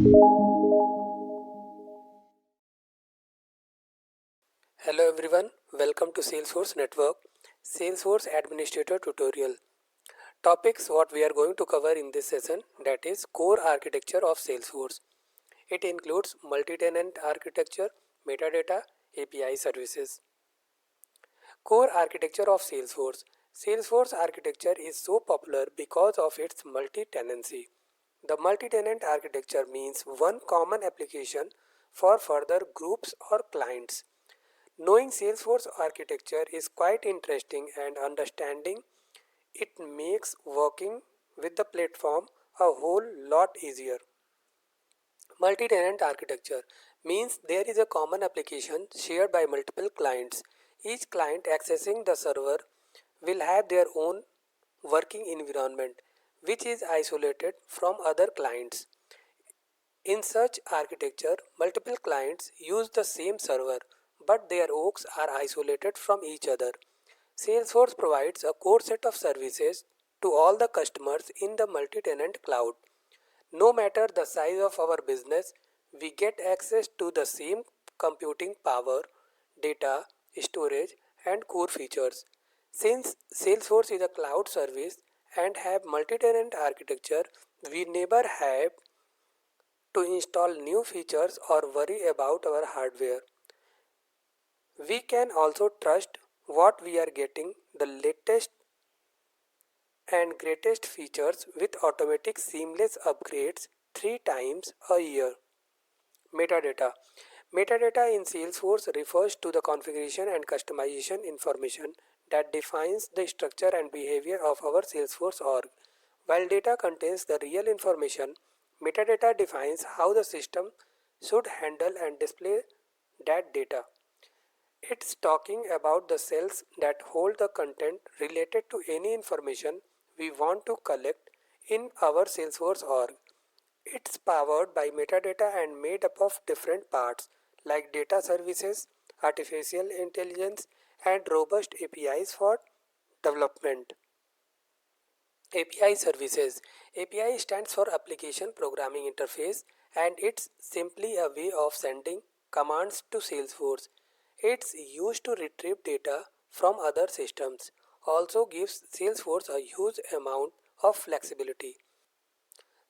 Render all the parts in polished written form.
Hello everyone, welcome to Salesforce Network Salesforce Administrator Tutorial. Topics what we are going to cover in this session, that is core architecture of Salesforce. It includes multi-tenant architecture, metadata, API services. Core architecture of Salesforce. Salesforce architecture is so popular because of its multi-tenancy. The multi-tenant architecture means one common application for further groups or clients. Knowing Salesforce architecture is quite interesting, and understanding it makes working with the platform a whole lot easier. Multi-tenant architecture means there is a common application shared by multiple clients. Each client accessing the server will have their own working environment, which is isolated from other clients. In such architecture, multiple clients use the same server, but their orgs are isolated from each other. Salesforce provides a core set of services to all the customers in the multi-tenant cloud. No matter the size of our business, we get access to the same computing power, data, storage, and core features. Since Salesforce is a cloud service and have multi-tenant architecture, we never have to install new features or worry about our hardware. We can also trust what we are getting, the latest and greatest features with automatic seamless upgrades 3 times a year. Metadata. Metadata in Salesforce refers to the configuration and customization information that defines the structure and behavior of our Salesforce org. While data contains the real information, metadata defines how the system should handle and display that data. It's talking about the cells that hold the content related to any information we want to collect in our Salesforce org. It's powered by metadata and made up of different parts like data services, artificial intelligence, and robust APIs for development. API services. API stands for Application Programming Interface, and it's simply a way of sending commands to Salesforce. It's used to retrieve data from other systems. Also gives Salesforce a huge amount of flexibility.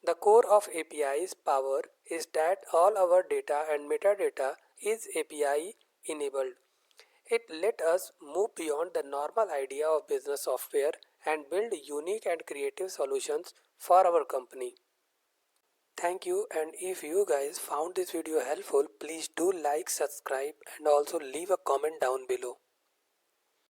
The core of API's power is that all our data and metadata is API enabled. It let us move beyond the normal idea of business software and build unique and creative solutions for our company. Thank you, and if you guys found this video helpful, please do like, subscribe, and also leave a comment down below.